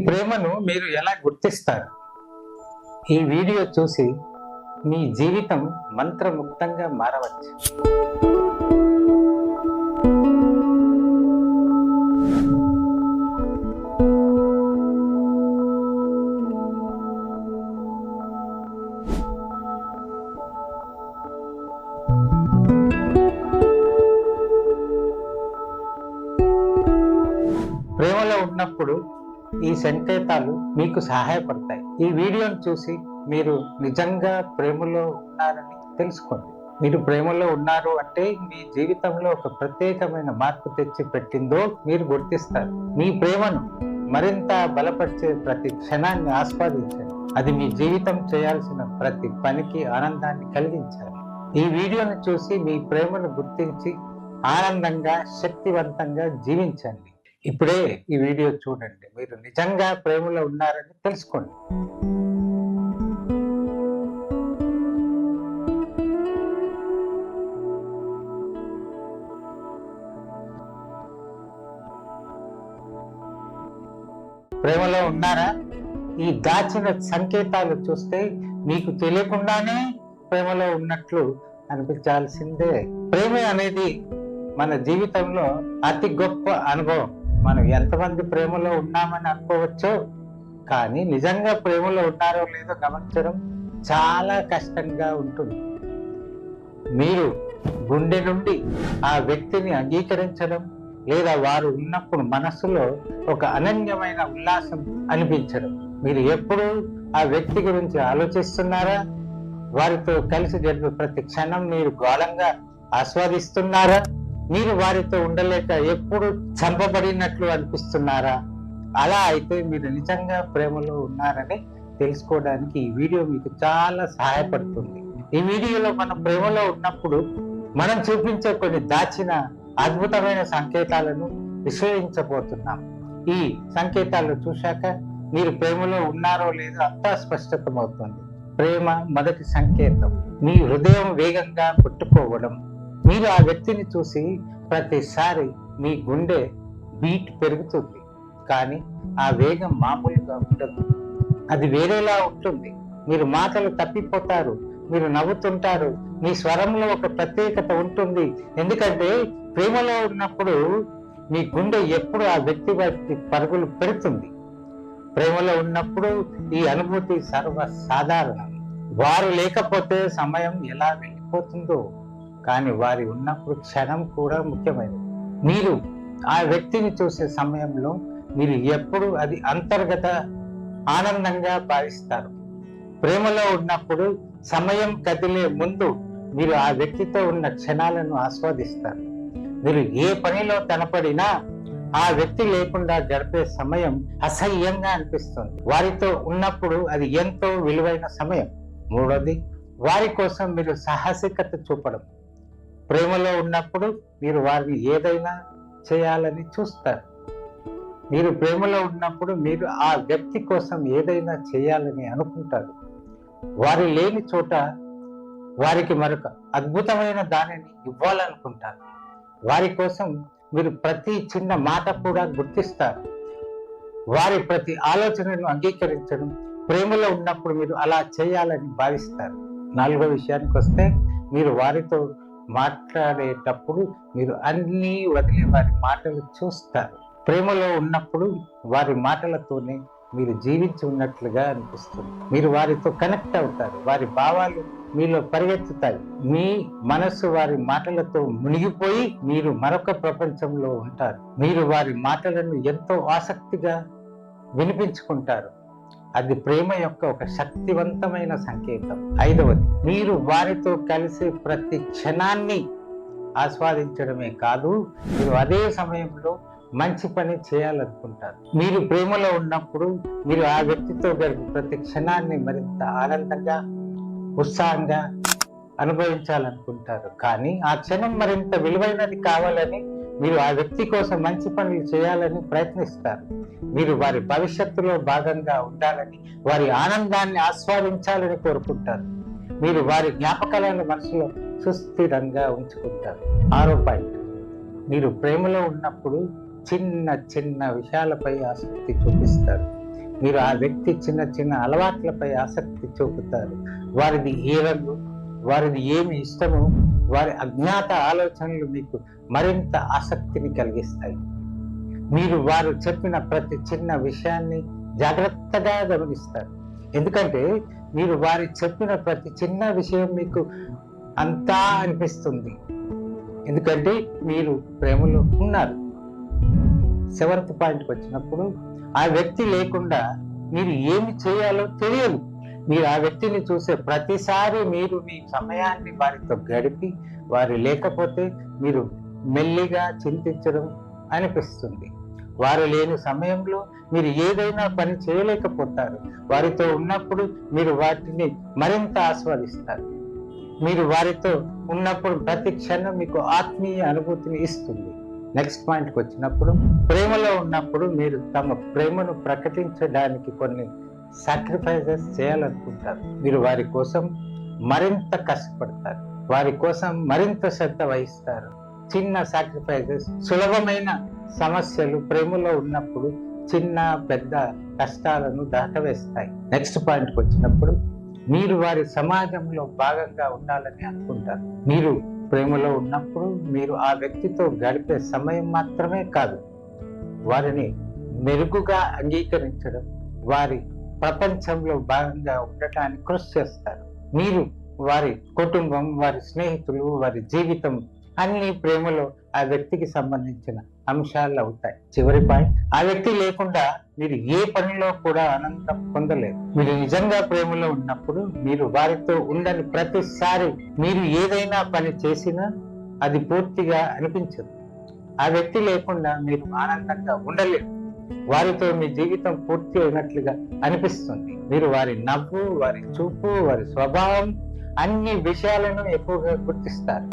ప్రేమను మీరు ఎలా గుర్తిస్తారు? ఈ వీడియో చూసి మీ జీవితం మంత్రముగ్ధంగా మారవచ్చు. ప్రేమలో ఉన్నప్పుడు ఈ సంకేతాలు మీకు సహాయపడతాయి. ఈ వీడియోను చూసి మీరు నిజంగా ప్రేమలో ఉన్నారని తెలుసుకోండి. మీరు ప్రేమలో ఉన్నారు అంటే మీ జీవితంలో ఒక ప్రత్యేకమైన మార్పు తెచ్చి పెట్టిందో మీరు గుర్తిస్తారు. మీ ప్రేమను మరింత బలపరిచే ప్రతి క్షణాన్ని ఆస్వాదించండి. అది మీ జీవితం చేయాల్సిన ప్రతి పనికి ఆనందాన్ని కలిగించాలి. ఈ వీడియోను చూసి మీ ప్రేమను గుర్తించి ఆనందంగా శక్తివంతంగా జీవించండి. ఇప్పుడే ఈ వీడియో చూడండి. మీరు నిజంగా ప్రేమలో ఉన్నారని తెలుసుకోండి. ప్రేమలో ఉన్నారా? ఈ దాచిన సంకేతాలు చూస్తే మీకు తెలియకుండానే ప్రేమలో ఉన్నట్లు అనిపించాల్సిందే. ప్రేమ అనేది మన జీవితంలో అతి గొప్ప అనుభవం. మనం ఎంతమంది ప్రేమలో ఉన్నామని అనుకోవచ్చో, కానీ నిజంగా ప్రేమలో ఉన్నారో లేదో గమనించడం చాలా కష్టంగా ఉంటుంది. మీరు గుండె నుండి ఆ వ్యక్తిని అంగీకరించడం లేదా వారు ఉన్నప్పుడు మనస్సులో ఒక అనన్యమైన ఉల్లాసం అనిపించడం. మీరు ఎప్పుడు ఆ వ్యక్తి గురించి ఆలోచిస్తున్నారా? వారితో కలిసి జరిగే ప్రతి క్షణం మీరు గాఢంగా ఆస్వాదిస్తున్నారా? మీరు వారితో ఉండలేక ఎప్పుడు చంపబడినట్లు అనిపిస్తున్నారా? అలా అయితే మీరు నిజంగా ప్రేమలో ఉన్నారని తెలుసుకోవడానికి ఈ వీడియో మీకు చాలా సహాయపడుతుంది. ఈ వీడియోలో మనం ప్రేమలో ఉన్నప్పుడు మనం చూపించే కొన్ని దాచిన అద్భుతమైన సంకేతాలను విశ్లేషించబోతున్నాం. ఈ సంకేతాలు చూశాక మీరు ప్రేమలో ఉన్నారో లేదో అంతా స్పష్టతమవుతుంది. ప్రేమ మొదటి సంకేతం మీ హృదయం వేగంగా కొట్టుకోవడం. మీరు ఆ వ్యక్తిని చూసి ప్రతిసారి మీ గుండె బీట్ పెరుగుతుంది, కానీ ఆ వేగం మామూలుగా ఉండదు. అది వేరేలా ఉంటుంది. మీరు మాటలు తప్పిపోతారు, మీరు నవ్వుతుంటారు, మీ స్వరంలో ఒక ప్రత్యేకత ఉంటుంది. ఎందుకంటే ప్రేమలో ఉన్నప్పుడు మీ గుండె ఎప్పుడు ఆ వ్యక్తి వైపు పరుగులు పెడుతుంది. ప్రేమలో ఉన్నప్పుడు ఈ అనుభూతి సర్వసాధారణం. వారు లేకపోతే సమయం ఎలా వెళ్ళిపోతుందో, కానీ వారి ఉన్నప్పుడు క్షణం కూడా ముఖ్యమైనది. మీరు ఆ వ్యక్తిని చూసే సమయంలో మీరు ఎప్పుడు అది అంతర్గత ఆనందంగా భావిస్తారు. ప్రేమలో ఉన్నప్పుడు సమయం కదిలే ముందు మీరు ఆ వ్యక్తితో ఉన్న క్షణాలను ఆస్వాదిస్తారు. మీరు ఏ పనిలో తలపడినా ఆ వ్యక్తి లేకుండా గడిపే సమయం అసహ్యంగా అనిపిస్తుంది. వారితో ఉన్నప్పుడు అది ఎంతో విలువైన సమయం. మూడోది, వారి కోసం మీరు సాహసికత చూపడం. ప్రేమలో ఉన్నప్పుడు మీరు వారిని ఏదైనా చేయాలని చూస్తారు. మీరు ప్రేమలో ఉన్నప్పుడు మీరు ఆ వ్యక్తి కోసం ఏదైనా చేయాలని అనుకుంటారు. వారి లేని చోట వారికి మరొక అద్భుతమైన దానిని ఇవ్వాలనుకుంటారు. వారి కోసం మీరు ప్రతి చిన్న మాట కూడా గుర్తిస్తారు. వారి ప్రతి ఆలోచనను అంగీకరించడం. ప్రేమలో ఉన్నప్పుడు మీరు అలా చేయాలని భావిస్తారు. నాలుగో విషయానికి వస్తే, మీరు వారితో మాట్లాడేటప్పుడు మీరు అన్నీ వదిలి వారి మాటలు చూస్తారు. ప్రేమలో ఉన్నప్పుడు వారి మాటలతోనే మీరు జీవించి ఉన్నట్లుగా అనిపిస్తుంది. మీరు వారితో కనెక్ట్ అవుతారు. వారి భావాలు మీలో పరిగెత్తుతాయి. మీ మనస్సు వారి మాటలతో మునిగిపోయి మీరు మరొక ప్రపంచంలో ఉంటారు. మీరు వారి మాటలను ఎంతో ఆసక్తిగా వినిపించుకుంటారు. అది ప్రేమ యొక్క ఒక శక్తివంతమైన సంకేతం. ఐదవది, మీరు వారితో కలిసి ప్రతి క్షణాన్ని ఆస్వాదించడమే కాదు, మీరు అదే సమయంలో మంచి పని చేయాలనుకుంటారు. మీరు ప్రేమలో ఉన్నప్పుడు మీరు ఆ వ్యక్తితో గడిపే ప్రతి క్షణాన్ని మరింత ఆనందంగా ఉత్సాహంగా అనుభవించాలనుకుంటారు. కానీ ఆ క్షణం మరింత విలువైనది కావాలని మీరు ఆ వ్యక్తి కోసం మంచి పనులు చేయాలని ప్రయత్నిస్తారు. మీరు వారి భవిష్యత్తులో భాగంగా ఉండాలని, వారి ఆనందాన్ని ఆస్వాదించాలని కోరుకుంటారు. మీరు వారి జ్ఞాపకాలను మనసులో సుస్థిరంగా ఉంచుకుంటారు. ఆరో పాయింట్, మీరు ప్రేమలో ఉన్నప్పుడు చిన్న చిన్న విషయాలపై ఆసక్తి చూపిస్తారు. మీరు ఆ వ్యక్తి చిన్న చిన్న అలవాట్లపై ఆసక్తి చూపుతారు. వారిది ఏ రంగు, వారిది ఏమి ఇష్టమో, వారి అజ్ఞాత ఆలోచనలు మీకు మరింత ఆసక్తిని కలిగిస్తాయి. మీరు వారు చెప్పిన ప్రతి చిన్న విషయాన్ని జాగ్రత్తగా గమనిస్తారు, ఎందుకంటే మీరు వారి చెప్పిన ప్రతి చిన్న విషయం మీకు అంతా అనిపిస్తుంది, ఎందుకంటే మీరు ప్రేమలో ఉన్నారు. 7th పాయింట్కి వచ్చినప్పుడు, ఆ వ్యక్తి లేకుండా మీరు ఏమి చేయాలో తెలియదు. మీరు ఆ వ్యక్తిని చూసే ప్రతిసారి మీరు మీ సమయాన్ని వారితో గడిపి, వారు లేకపోతే మీరు మెల్లిగా చింతించడం అనిపిస్తుంది. వారు లేని సమయంలో మీరు ఏదైనా పని చేయలేకపోతారు. వారితో ఉన్నప్పుడు మీరు వాటిని మరింత ఆస్వాదిస్తారు. మీరు వారితో ఉన్నప్పుడు ప్రతి క్షణం మీకు ఆత్మీయ అనుభూతిని ఇస్తుంది. నెక్స్ట్ పాయింట్కి వచ్చినప్పుడు, ప్రేమలో ఉన్నప్పుడు మీరు తమ ప్రేమను ప్రకటించడానికి కొన్ని సాక్రిఫైసెస్ చేయాలనుకుంటారు. మీరు వారి కోసం మరింత కష్టపడతారు, వారి కోసం మరింత శ్రద్ధ వహిస్తారు. చిన్న సాక్రిఫైసెస్, సులభమైన సమస్యలు ప్రేమలో ఉన్నప్పుడు చిన్న పెద్ద కష్టాలను దాటవేస్తాయి. నెక్స్ట్ పాయింట్కి వచ్చినప్పుడు, మీరు వారి సమాజంలో భాగంగా ఉండాలని అనుకుంటారు. మీరు ప్రేమలో ఉన్నప్పుడు మీరు ఆ వ్యక్తితో గడిపే సమయం మాత్రమే కాదు, వారిని మెరుగుగా అంగీకరించడం, వారి ప్రపంచంలో భాగంగా ఉండటానికి కృషి చేస్తారు. మీరు వారి కుటుంబం, వారి స్నేహితులు, వారి జీవితం అన్ని ప్రేమలో ఆ వ్యక్తికి సంబంధించిన అంశాలు అవుతాయి. చివరి పాయింట్, ఆ వ్యక్తి లేకుండా మీరు ఏ పనిలో కూడా ఆనందం పొందలేరు. మీరు నిజంగా ప్రేమలో ఉన్నప్పుడు మీరు వారితో ఉండని ప్రతిసారి మీరు ఏదైనా పని చేసినా అది పూర్తిగా అనిపించదు. ఆ వ్యక్తి లేకుండా మీరు ఆనందంగా ఉండలేరు. వారితో మీ జీవితం పూర్తి అయినట్లుగా అనిపిస్తుంది. మీరు వారి నవ్వు, వారి చూపు, వారి స్వభావం, అన్ని విషయాలను ఎక్కువగా గుర్తిస్తారు.